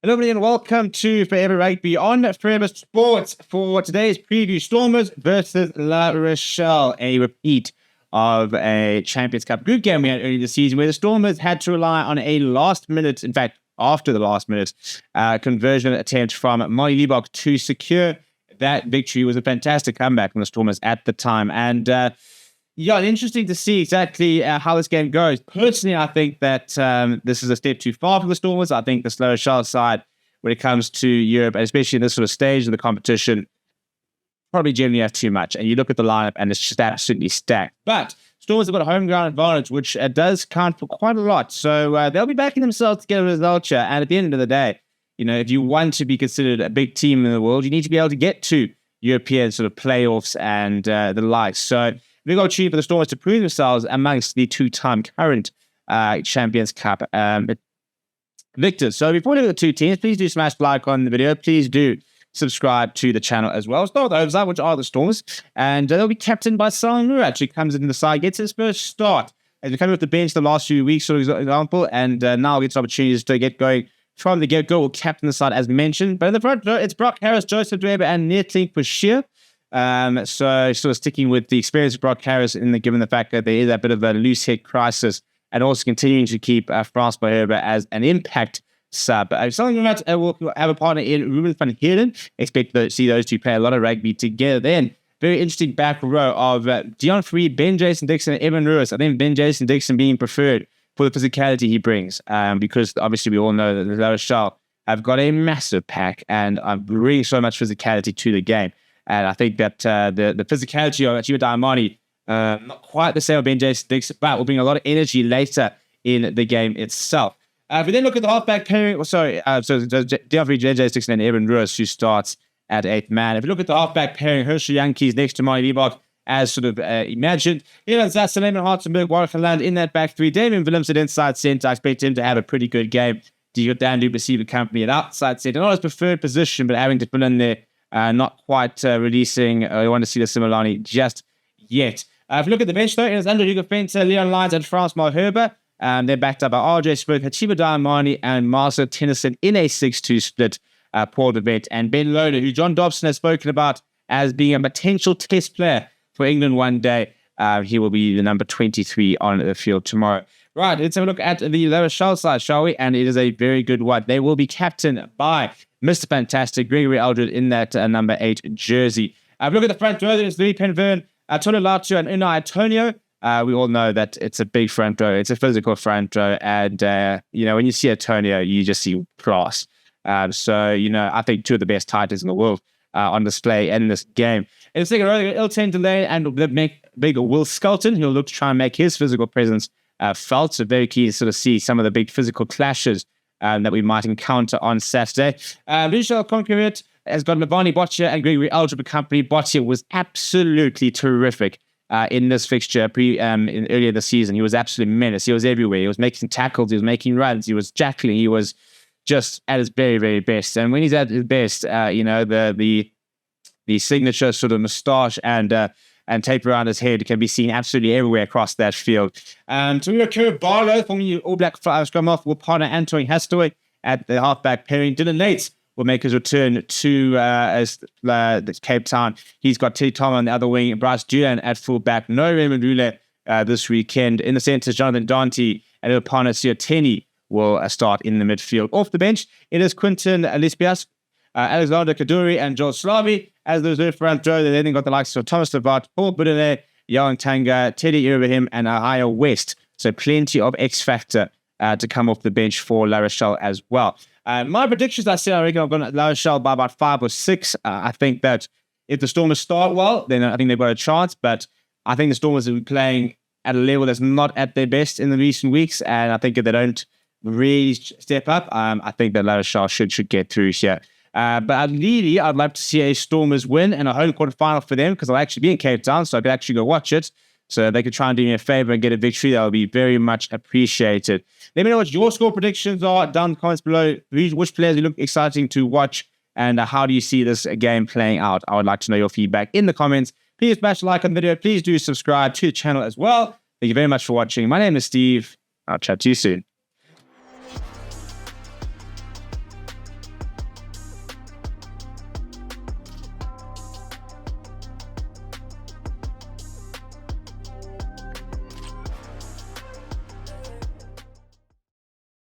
Hello everybody and welcome to Forever Rugby on Forever Sports for today's preview. Stormers versus La Rochelle, a repeat of a Champions Cup group game we had earlier this season where the Stormers had to rely on a last minute, in fact after the last minute, conversion attempt from Molly Liebach to secure that victory. It was a fantastic comeback from the Stormers at the time, and interesting to see exactly how this game goes. Personally, I think that this is a step too far for the Stormers. I think the La Rochelle side, when it comes to Europe, and especially in this sort of stage of the competition, probably generally have too much. And you look at the lineup, and it's just absolutely stacked. But Stormers have got a home ground advantage, which does count for quite a lot. So they'll be backing themselves to get a result here. And at the end of the day, if you want to be considered a big team in the world, you need to be able to get to European sort of playoffs and the like. So big opportunity for the Stormers to prove themselves amongst the two-time current Champions Cup victors. So before we look at the two teams, please do smash the like on the video. Please do subscribe to the channel as well. Start with the oversight, which are the Stormers. And they'll be captained by Moerat, who comes into the side, gets his first start. As we come off the bench the last few weeks, for example, and now gets opportunities to get going from the get-go, will captain the side, as mentioned. But in the front row, it's Brock Harris, Joseph Dweber, and Neertlink Bashir. So sort of sticking with the experience of Brock Harris given the fact that there is a bit of a loose head crisis, and also continuing to keep Frans Moerat as an impact sub. Something like that will have a partner in Ruben van Heerden. Expect to see those two play a lot of rugby together. Then very interesting back row of Dion Free, Ben Jason Dixon, and Evan Lewis. I think Ben Jason Dixon being preferred for the physicality he brings, because obviously we all know that the La Rochelle have got a massive pack and bring so much physicality to the game. And I think that the physicality of Chiba Diamani, not quite the same with Ben Jason Dixon, but will bring a lot of energy later in the game itself. If we then look at the halfback pairing, so Dion Jason Dixon and Evan Lewis, who starts at 8th man. If you look at the halfback pairing, Herschel Yankees next to Molly Liebach, as sort of imagined. Ivan Zass, Lehman Hartenberg, Warwick Land in that back three. Damien Willems at inside centre. I expect him to have a pretty good game. You got Dan Duplessis the company at outside centre. Not his preferred position, but having to fill in there. Not quite releasing. I want to see the Similani just yet. If you look at the bench, though, it is Andrew Hugo Fenter, Leon Lyons, and Frans Moerat. They're backed up by RJ Spook, Hachiba Diamani, and Marcel Tennyson in a 6-2 split. Paul DeVette and Ben Loader, who John Dobson has spoken about as being a potential test player for England one day. He will be the number 23 on the field tomorrow. Right, let's have a look at the La Rochelle side, shall we? And it is a very good one. They will be captained by Mr. Fantastic, Gregory Aldred, in that number 8 jersey. If you look at the front row, there's Louis Penvern, Tony Latu, and Unai Antonio. We all know that it's a big front row. It's a physical front row. And, when you see Antonio, you just see class. I think two of the best titans in the world on display in this game. In the second row, Ilten Delay and the big Will Skelton, who'll look to try and make his physical presence felt. So very keen to sort of see some of the big physical clashes that we might encounter on Saturday. Rochelle Concurrent has got Mavani Boccia and Gregory Aldred company. Boccia was absolutely terrific in this fixture earlier this season. He was absolutely menace. He was everywhere. He was making tackles. He was making runs. He was jackling. He was just at his very, very best. And when he's at his best, the signature sort of moustache and tape around his head can be seen absolutely everywhere across that field. Currie Barlow, formerly All Black scrum half, will partner Antoine Hastaway at the halfback pairing. Dylan Nates will make his return to Cape Town. He's got Teddy Tom on the other wing, Bryce Dulan at fullback. No Raymond Roulette this weekend. In the centre, Jonathan Dante and Ilpana Sioteni will start in the midfield. Off the bench, it is Quinton Lesbias, Alexander Kaduri, and Joel Slavi. As the reserve front row, they then got the likes of Thomas Levat, Paul Budene, Young Tanga, Teddy Irvahim, and Ohio West. So plenty of X factor to come off the bench for La Rochelle as well. My predictions, I reckon I've got La Rochelle by about 5 or 6. I think that if the Stormers start well, then I think they've got a chance. But I think the Stormers are playing at a level that's not at their best in the recent weeks. And I think if they don't really step up, I think that La Rochelle should get through here. But ideally, I'd love to see a Stormers win and a home quarterfinal for them, because I'll actually be in Cape Town, so I could actually go watch it. So they could try and do me a favor and get a victory. That would be very much appreciated. Let me know what your score predictions are down in the comments below. Which players you look exciting to watch, and how do you see this game playing out? I would like to know your feedback in the comments. Please smash a like on the video. Please do subscribe to the channel as well. Thank you very much for watching. My name is Steve. I'll chat to you soon.